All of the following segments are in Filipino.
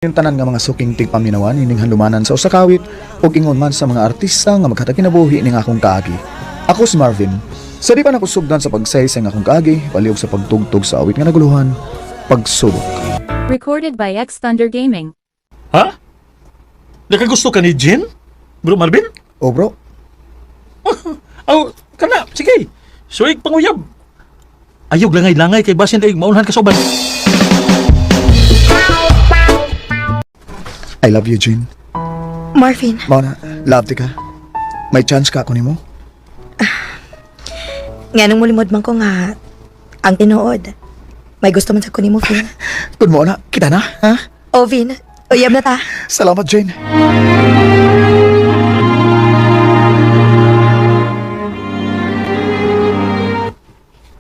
Yung tanan nga mga suking tigpaminawan ining handumanan sa usakawit ug ingon man sa mga artista nga maghatag kinabuhi ning akong kaagi. Ako si Marvin. Sa di pa nakusugdan sa pagsay sa akong kaagi, paliog sa pagtugtog sa awit nga naguluhan, pagsubok. Recorded by X Thunder Gaming. Ha? Nakagusto ka ni Jen? Bro Marvin? Oh bro, Oh, kana, sige. Suig panguyab. Ayog langay-langay kay basin daig maunhan ka soban. I love you, Jean. Marvin, Mao na, love ti ka. May chance ka ako nimo. nga nung mulimod man ko nga ang tinuod. May gusto man sa kunin mo, Vin. Good mo na, kita na, ha? O, Vin, uyab na ta. Salamat, Jane.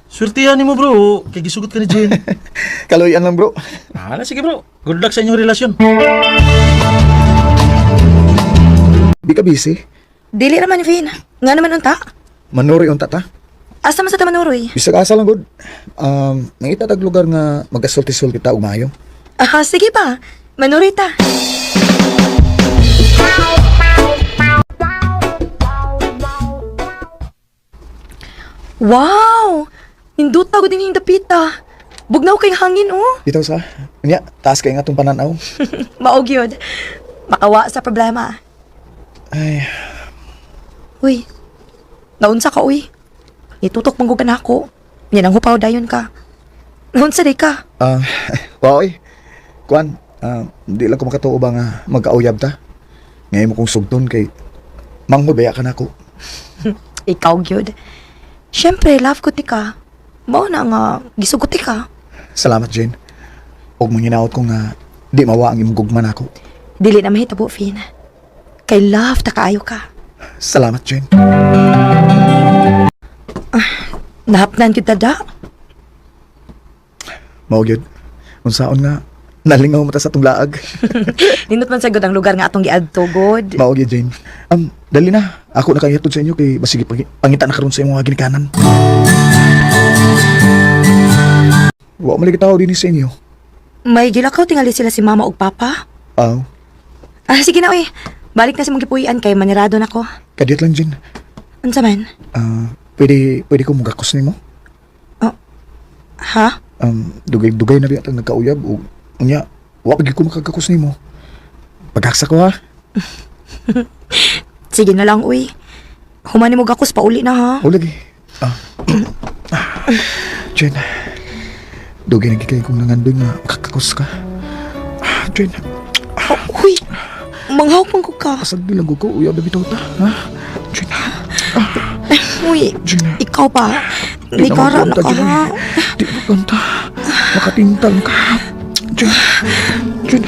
Swertihan ni mo bro, kay gisugot ka ni Jen. Kaloyan lang, bro. Sige bro, good luck sa inyong relasyon. Di ka busy? Dili naman, Vin. Nga naman unta. Manuri unta ta. Asa man sa tamanuroy? Bisag asa lang, good. Nangita tag lugar nga magasulti-sulti ta umayo. Ah, sige pa. Manuroy ta. Wow! Hindot ako din yung dapita. Bugnaw kay hangin, oh. Bitaw sa, nya, taas kay nga tong pananaw. Maog yun. Makawa sa problema. Ay, Uy, naunsa ka, uy. Itutok manggugan ako. Yan ang hupaw dayon ka. Naunsa day ka. wow, Kuan, di lang ko makatuo ba nga magkauyab ta? Ngayon mo kong sugton kay manghubaya ka na ako. Ikaw, gyud. Siyempre, love ko ti ka. Mao na nga, gisugot ti ka. Salamat, Jane. Huwag mong hinaot ko nga di mawa ang imong gugman ako. Dili na mahitabo, Finn. Kay love ta kaayo ka. Salamat, Jane. Nahapnan gyud tada. Mao gyud. Unsaon nga nalingaw mo ta sa tunglaag. Nindot man sagod ang lugar nga atong giadto, god. Mao gyud, Jane. Dali na. Ako na kayatod sa inyo kay basige pangita na karon sa imong mga ginikanan. Wa maligitaw din sa inyo. May gilakaw tingali sila si mama ug papa. Aw, Sige na, uy. Balik na si mong gipuy-an kay manirado na ko. kadiyot lang, Jane. Unsa man? Pwede ko mugakos nimo. Ha? Dugay-dugay na biyatang nagkauyab o unya, wa pagi ko makagakos nimo. Pagkaksa ko ha. Sige na lang, uy. Humani mo gakos pauli na, ha? O lagi. Jen, dugay na gikay kong nangandoy nga makakakos ka. Jen, Uy, manghawak man ko ka. asag bilang ko uyab na bitaw ta. Ha? Jen, Uy, Jen. ikaw pa. Di Likara na magkanta, ka, Jen. ha? Di mo kanta. Makatintal ka. Jen, Jen.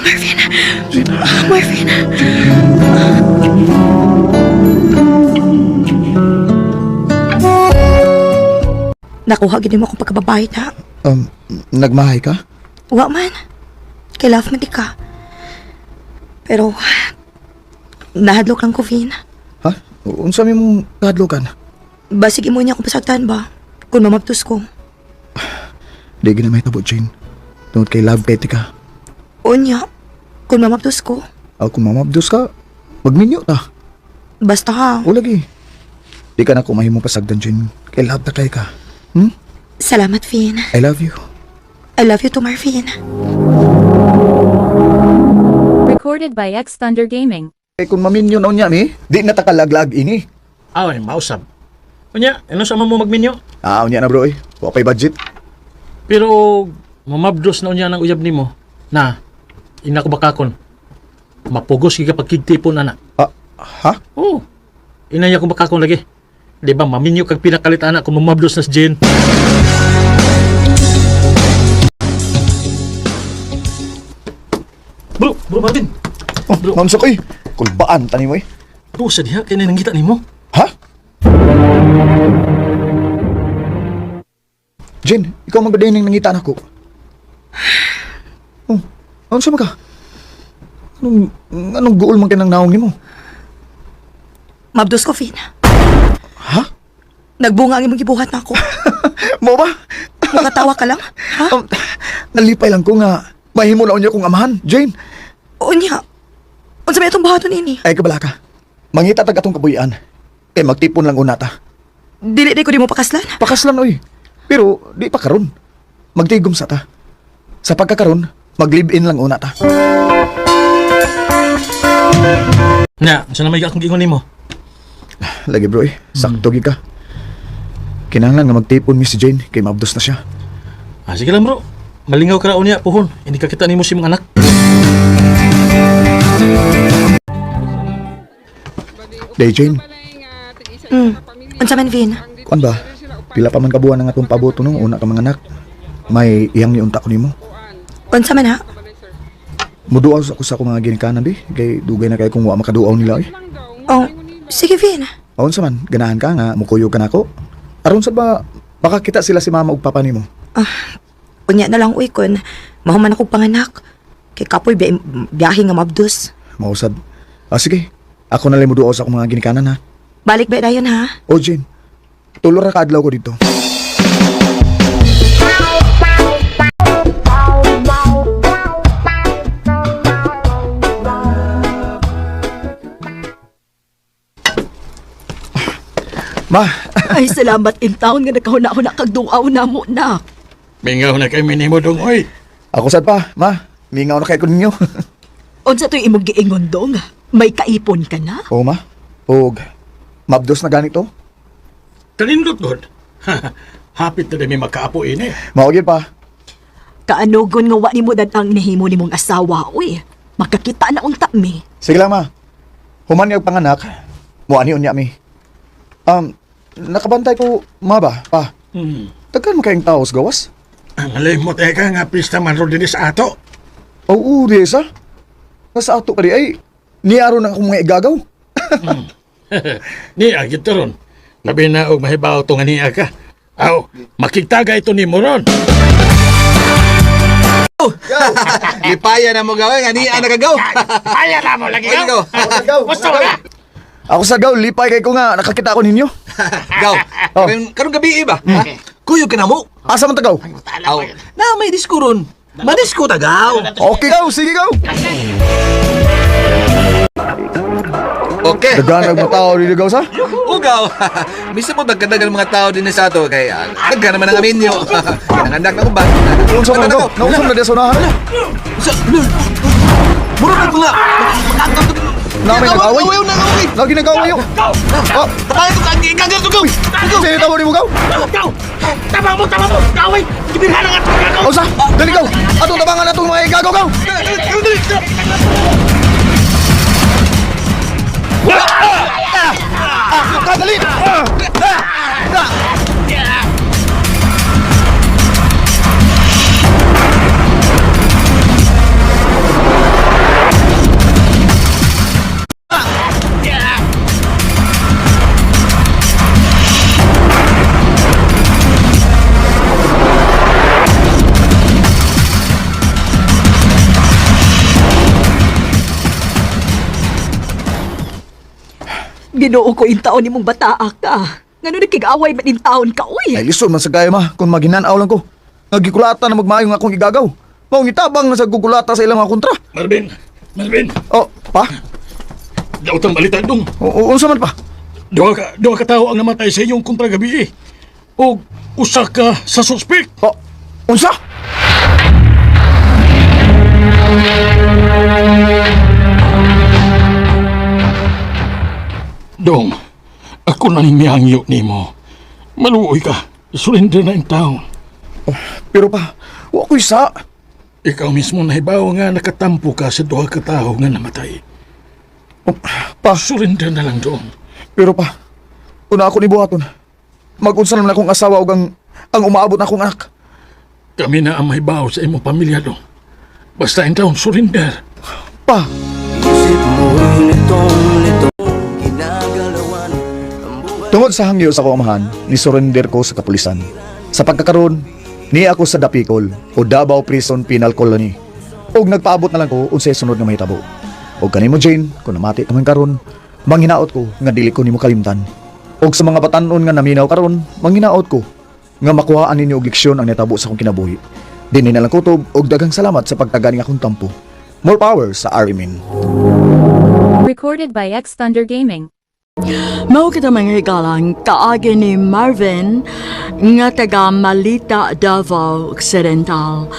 Marvin. Jen, Marvin. Nakuha gini mo akong pagkababae na. nagmahay ka? Wa man. Kay love man di ka. Pero, nahadlok lang ko, Vin. Ha? Unsa mi mong kahadlokan? Basig imo niya akong pasagtan ba? Kung mamabtos ko. Di ginamay tabo, Jane. Tungod kay love petty ka. Unya, kung mamabtos ko. Kung mamabdos ka, magminyo ta. Basta ha. O lagi. Di ka na kumahimong pasagdan, Jane. Kay love ta kay ka. Salamat, Vin. I love you. I love you too, Marvin. Recorded by X Thunder Gaming. Kung maminyo na unya mi, di na takalaglag ini. Ay, mausap. Kunya, ano sa mo magminyo? Unya na bro Wa pa'y budget. Pero, mamabdos na unya ng uyab ni mo. Na, ina ko bakakon. Mapugos kaya pagkigtipon na. Ha? Oo. Inaya ko bakakon lagi. Di ba, maminyo kag pinakalit anak kung mamabdos na si Jen. Bro Marvin. Bro. Mamsa ko kulbaan tani mo Bro, sa diha, kaya nangita ni mo. Ha? Jen, ikaw magdaday ng nangitaan ako. Ano sa ka? Anong guol man ka ng naong ni mo? Mabdos ko, Vin. Ha? Nagbunga ang imong gibuhat na ako. Mo ba? Nakatawa ka lang? Ha? Nalipay lang ko nga Mahimo na unya kong amahan, Jane. Unya, unsa may itong buhaton ini? Ay kabala ka. Mangita tag atong kabuyan. Magtipon lang unata. Dili ko di mo pakaslan. Pakaslan oy. Pero di pa karon. Magtigom sa ta. Sa pagkakaron, mag-live-in lang una ta. Nya, sa namay akong gingon nimo. Lagi bro sakto gi ka. Kinahanglan nga magtipon mi si Jane kay mabdos na siya. Sige lang bro. Malingaw ka raon niya, puhon. Hindi ka kita nimo si mga anak. Day Jane, Unsa man, Vin? kuan ba? Pila pa man kabuan ang atong paboto nung una ka mga anak. May iyang niunta ko nimo. Unsa man ha? Muduaw ako sa akong mga ginikanan bi. Kay dugay na kay kung wa makaduaw nila eh. Oh, sige, Vin. Aon sa man, ganahan ka nga mukuyo ka nako. Aron sa ba makakita sila si mama ug papa nimo. Unya na lang, uy, kun mahuman akong panganak. Kay kapoy biyahe nga mabdos. Mausad. Sige. Ako na lang muduaw sa akong mga ginikanan ha. Balik ba dayon ha? O Jane, tulor ra ka adlaw ko dito. Ma, Ay, salamat in taon nga nakahuna-huna kag duaw na mo na. Mingaw na kay minimo dong, oy. ako sad pa, ma. Mingaw na kay ko ninyo. Unsa to'y imong giingon dong? May kaipon ka na? O ma, og mabdos na ganito. Kanindot god. Hapit na dami makaapo ini. Maugid pa. Kaanugon nga wa nimo ang nahimo nimong asawa, uy. Makakita na unta mi. Sige lang ma. Human yung panganak, muani unya mi. Nakabantay ko, ma ba, pa. Tagkan mo kayong tao sa gawas? Ang alay mo teka nga pista man ro dinhi sa ato. Oo, Reza. Nasa ato ka di ay, niyaro na akong mga igagaw. Ni agit ron. Labi na og mahibaw to nga niya ka. Aw, makitaga ito ni mo ron. Ipaya na mo gawin, ani ang nagagaw. Kaya na mo lagi Gaw. Gusto mo na? Ako sa gaw, lipay kay ko nga, nakakita ko ninyo. Gaw. Oh. Karong gabi iba. Kuyog ka na mo. Asa man tagaw? Aw. Na may disko ron. Madisko tagaw. Okay gaw, sige gaw. Okay. Daganag mo tao dito gaw sa? Ugaw. Misa mo dagdagan mga tao din sa ato kay daghan naman ang aminyo. Nangandak na ko ba? Naunsa man gaw? Naunsa na di sa unahan? Murag ko nga. Namay nag-away? Awaw na away. Lagi nag-away yun. Oh, Tayo to kang igagal to gaw. sige tamo ni mo gaw. Tama mo! Kaway! Kibirhan nga ito! Usa, dali gaw. Atong tabangan atong mga igagaw gaw. Dali! Ginoo ko in taon nimong bataa ka. Ngano nagkig-away man in taon ka, uy. Ay lisod man sa gaya ma, kung maginanaw lang ko. Nagikulata na magmaayong akong igagaw. Maong itabang na sa gukulata sa ilang mga kontra. Marvin! Oh, pa? Daw tang balita dong. Unsa man pa? Duha ka tao ang namatay sa inyong kontragabi eh. O usa ka sa suspek. Oh, unsa? Dong, ako na ning miyangyo nimo. Maluoy ka. Surrender na in town. Pero pa, wa ko isa. Ikaw mismo nahibaw nga nakatampo ka sa duha ka tao nga namatay. Pa, Surrender na lang dong. pero pa, una ako ni buhaton. Mag-unsa naman akong asawa ug ang umaabot na akong anak. Kami na ang mahibaw sa imong pamilya dong. Basta in town, surrender. Pa, tungod sa hangyo sa akong amahan, ni surrender ko sa kapulisan. Sa pagkakaroon, ni ako sa Dapicol o Davao Prison Penal Colony. Og nagpaabot na lang ko unsay sunod nga mahitabo. Og kanimo Jane, kung namati ka man karon, manghinaot ko nga dili ko nimo kalimtan. Og sa mga batan-on nga naminaw karon, manghinaot ko nga makuhaan ninyo og leksyon ang natabo sa akong kinabuhi. Dini na lang kutob og daghang salamat sa pagtaganing akong tampo. More power sa Arimin. Recorded by X Thunder Gaming. Mao kita mga higalang kaagi ni Marvin nga taga Malita, Davao Occidental.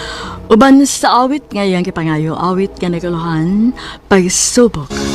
Uban sa awit ngayang kipangayo awit nga naguluhan pagsubok.